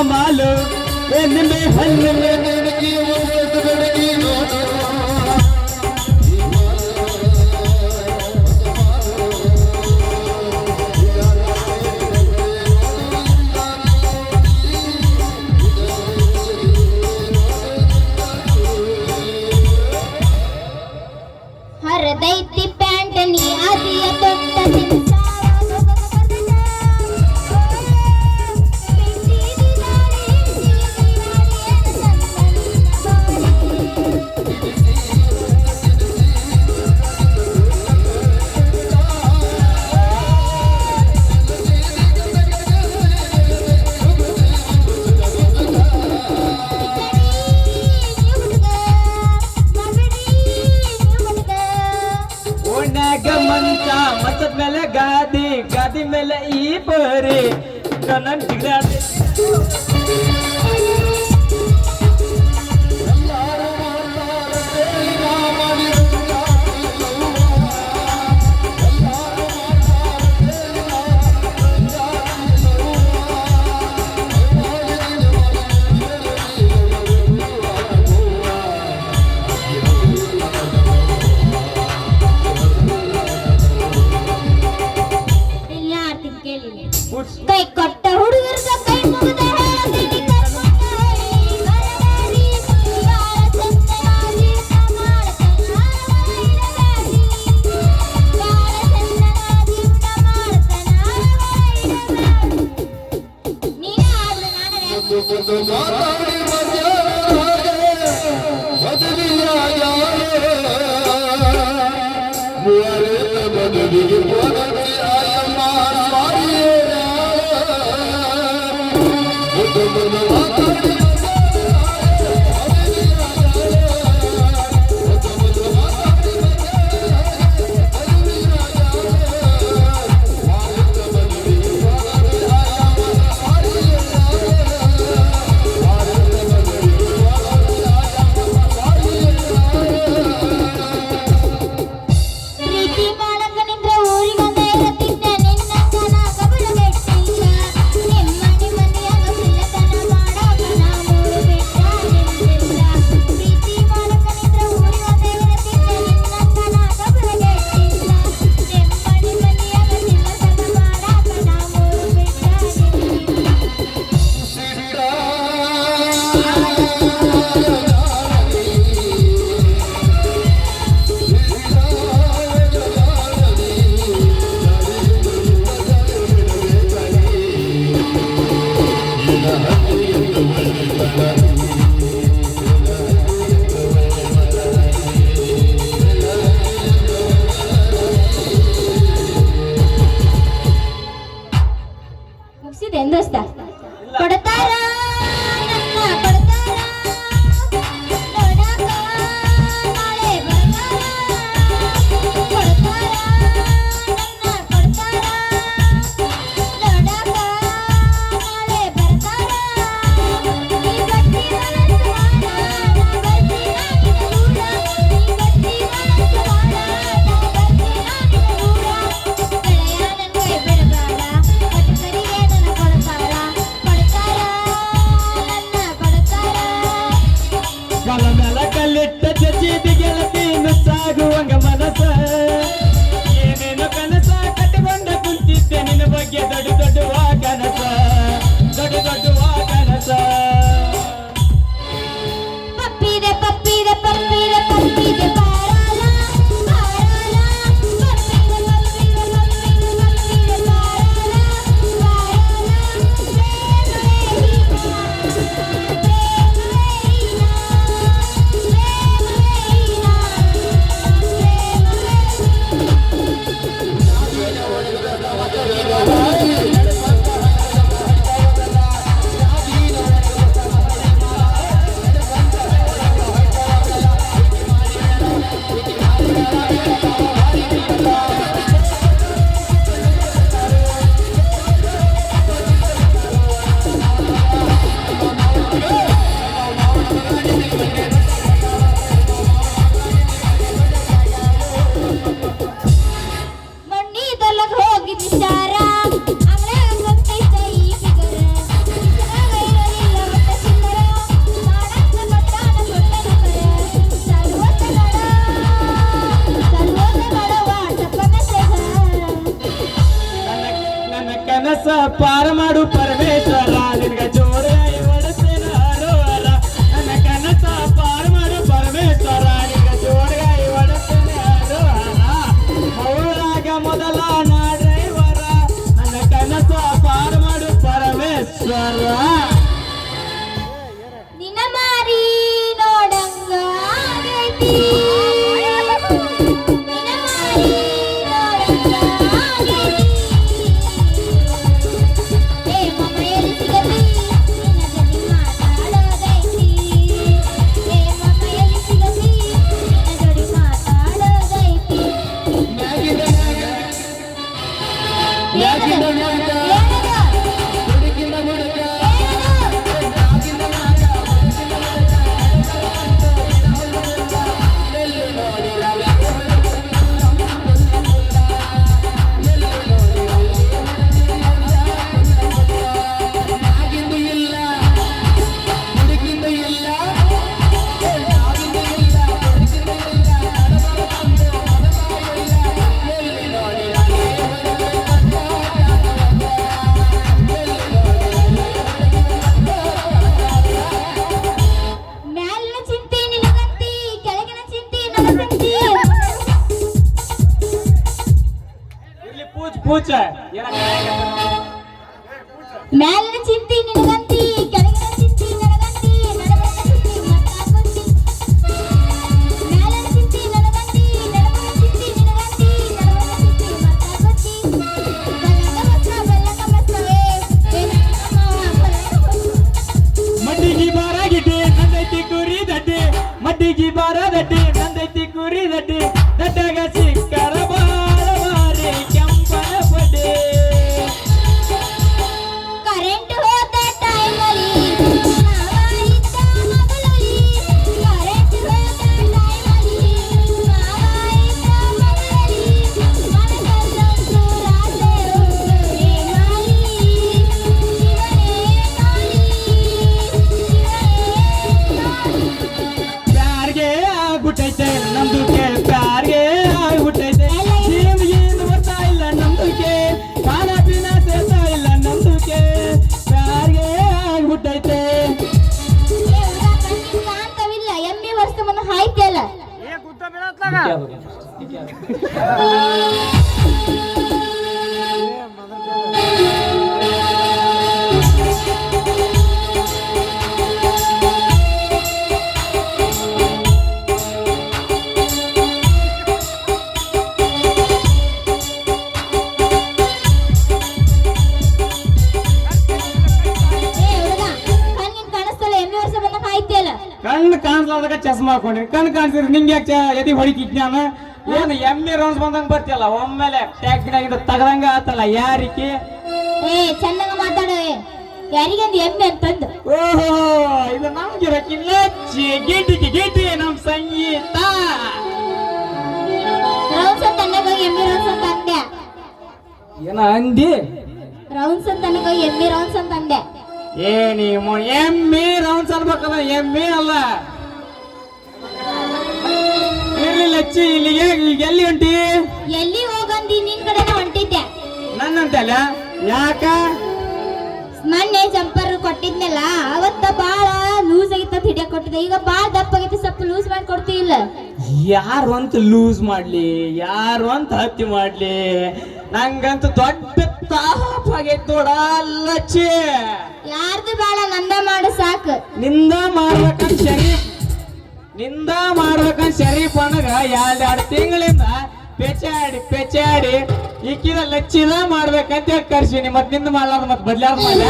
ಮಾಲು ನಿಮ್ಮೆ ಹಣ್ಣು ಬೆಳಗಿ ಹರದೈತಿ ಪ್ಯಾಂಟ್ ನೀ ಅದಿಯ ದೊಡ್ಡ ಮಂಚ ಮಂಚದ ಮೇಲೆ ಗಾದಿ ಗಾದಿ ಮೇಲೆ ಈ ಪರಿ ನನ್ನ ಜಿಗ್ರಾಡಿ ಕೈ ಕೊಟ್ಟ ಹುಡುಗರ ಕೈ ಮುಗಿದ ಹೇಳ್ತೀನಿ ಮುಗಿಸಿದೆ ದೋಸ್ತ ಕೊಡ್ತಾರ ನನ್ನ ಕೊಡ್ತಾರ ನೋಡಾಕ ನಾಳೆ ಬರ್ತಾರ ಕೊಡ್ತಾರ ನನ್ನ ಕೊಡ್ತಾರ ನೋಡಾಕ ನಾಳೆ ಬರ್ತಾರ ಈ ಗಟ್ಟಿ ನಿನ್ನ ಮಾರಿ ನೋಡಂಗ ಆಗೈತಿ ನಿನ್ನ ಮಾರಿ ನೋಡಂಗ ಆಗೈತಿ ಏ ಮಮ್ಮ ಎಲ್ಲಿ ಸಿಗತಿ ನಿನ್ನ ಜೊತೆ ಮಾತಾಡೋದೈತಿ ಏ ಮಮ್ಮ ಎಲ್ಲಿ ಸಿಗತಿ ನಿನ್ನ ಜೊತೆ ಮಾತಾಡೋದೈತಿ ಏನದು? ಮ್ಯಾಲಿನ ಚಿಂತೆ ನಿನಗಂತಿ ಕೆಳಗಿನ ಚಿಂತೆ ನನಗಂತಿ ಇಲ್ಲಿ ಪೂಜ ಮ್ಯಾಲಿನ ಚಿಂತೆ ನಿನಗಂತಿ ಕೆಳಗಿನ ಚಿಂತೆ ನನಗಂತಿ ನಡುವಿನ ಚಿಂತೆ ಮತ್ತಾಕೊಂತಿ ಮ್ಯಾಲಿನ ಚಿಂತೆ ನನಗಂತಿ ನಡುವಿನ ಚಿಂತೆ ನಿನಗಂತಿ ನಡುವಿನ ಚಿಂತೆ ಮತ್ತಾಕೊಂತಿ ಬಲ್ಲಕ ಮಸ್ತ್ರವೇ ಏನಮ್ಮ ಮಡ್ಡಿಗೆ ಬಾರಾಗಿದ್ದೆ ನಂದೈತಿ ಕುರಿ ದಡ್ಡಿ ಮಡ್ಡಿಗೆ ಬಾರದಡ್ಡಿ ನಂದೈತಿ ಕುರಿ ದಡ್ಡಿ ದಡ್ಡಗ ಸಿಕ್ಕರ ಬಾಳ ಮಾರಿ ಕೆಂಪನ ಪಡ್ಡೆ ಕರೆಂಟ್ ಹೋದ ಟೈಮಲ್ಲಿ ನಾವಾಯಿತ ಮಗಳಲ್ಲಿ ಕರೆಂಟ್ ಹೋದ ಟೈಮಲ್ಲಿ ನಾವಾಯಿತ ಮಗಳಲ್ಲಿ ಮನಸ್ಸಲ್ಲೊಂದು ರಾಸೆ ಉಂಟು ಏ ಮಾಲಿ ಶಿವನೇ ಕಾಳಿ ಪ್ಯಾರ್ಗೆ ಆಗ್ಬಿಟ್ಟೈತೆ ನಮ್ದುಕ್ಕೆ ಪ್ಯಾರ್ಗೆ ಆಗ್ಬಿಟ್ಟೈತೆ ಜೀವನ ಬರ್ತಾ ಇಲ್ಲ ನಮ್ದುಕ್ಕೆ ಖಾನ ಪೀನ ಸೇರ್ತಾ ಇಲ್ಲ ನಮ್ದುಕ್ಕೆ ಪ್ಯಾರ್ಗೆ ಆಗ್ಬಿಟ್ಟೈತೆ ಕಾಂತವಿಲ್ಲ ಎಮ್ಮೆ ವರ್ಷವನ್ನು ಹಾಯ್ತಿಯಲ್ಲ ಏ ಹುಡುಗ ಕಣ್ಣಿನ ಕಾಣಿಸ್ತಲ್ಲ ಎಮ್ಮೆ ವರ್ಷವನ್ನು ಹಾಯ್ತಿಯಲ್ಲ ಕಣ್ಣು ಕಾಣಿಸ್ಲಾರ್ದಾಗ ಚಸ್ಮಾ ಹಾಕೊಂಡ್ರಿ ಕಣ್ಣು ಕಾಣಿಸಿದ್ರೆ ನಿಂಗೆ ಯಾಕೆ ಎದಿ ಹೊಡಿತಿ ನಾನು ಏನು ಎಮ್ಮೆ ರೌಂಡ್ಸ್ ಬಂದಂಗ ಬರ್ತಿಯಲ್ಲ ಒಮ್ಮೆಲೆ ಟ್ಯಾಕ್ಗಿನಾಗಿಂದ ತಗದಂಗ ಆತಲ್ಲ ಯಾರಿಕೆ ಏ ಚಂದಂಗ ಮಾತಾಡು ಯಾರಿಗಂದು ಎಮ್ಮೆ ಅಂತಂದು ಓಹೋ ಇದು ನಮ್ಗಿರಕ್ಕಿಲ್ಲ ಗೇಟಿ ನಮ್ ಸಂಗೀತ ರೌಂಡ್ಸ್ ಅಂತ ಅನ್ನೋಕೆ ಎಮ್ಮೆ ರೌಂಡ್ಸ್ ಅಂತ ಅಂದೆ ಏನ ಅಂದಿ ರೌಂಡ್ಸ್ ಅಂತ ಅನ್ನೋಕೆ ಎಮ್ಮೆ ರೌಂಡ್ಸ್ ಅಂತ ಅಂದೆ ಏ ನೀವು ಎಮ್ಮೆ ರೌಂಡ್ಸ್ ಅನ್ಬೇಕಲ್ಲ ಎಮ್ಮೆ ಅಲ್ಲ ಇರ್ಲಿಲ್ಲ ಅಚ್ಚಿ ಇಲ್ಲಿಗೆ ಈಗ ಎಲ್ಲಿ ಹೊಂಟಿ ಎಲ್ಲಿ ಹೋಗಂದಿ ನಿನ್ ಕಡೆನ ಹೊಂಟಿದ್ದೆ ನನ್ನಂತಲ್ಲ ಯಾಕ ಮೊನ್ನೆ ಜಂಪರ್ ಕೊಟ್ಟಿದ್ನಲ್ಲ ಅವತ್ತ ಬಾಳ ಲೂಸ್ ಆಗಿತ್ತ ಹಿಡಿಯಕ್ ಕೊಟ್ಟಿದ್ದೆ ಈಗ ಬಾಳ ದಪ್ಪ ಆಗೈತಿ ಸ್ವಲ್ಪ ಲೂಸ್ ಮಾಡಿ ಕೊಡ್ತಿಲ್ಲ ಯಾರು ಅಂತ ಲೂಸ್ ಮಾಡ್ಲಿ ಯಾರು ಅಂತ ಹತ್ತಿ ಮಾಡ್ಲಿ ನಂಗಂತೂ ದೊಡ್ಡ ತಾಪಾಗೈತ್ ನೋಡ ಲಚ್ಚಿ ಯಾರ್ದು ಬಾಳ ನಂದ ಮಾಡು ಸಾಕು ನಿಂದ ಮಾಡ್ಬೇಕಂತ ಶರೀಫ್ ಅಣ್ಣಗ ಎರಡೆರಡು ತಿಂಗಳಿಂದ ಪೆಚಾಡಿ ಈಕಿದ ಲಚ್ಚಿದ ಮಾಡ್ಬೇಕಂತ ಹೇಳಿ ಕರ್ಸಿನಿ ಮತ್ ನಿಂದ ಮಾಡ್ಲಾರ್ದ ಮತ್ ಬದ್ಲಾರ್ದ ಮಾಡ್ಯ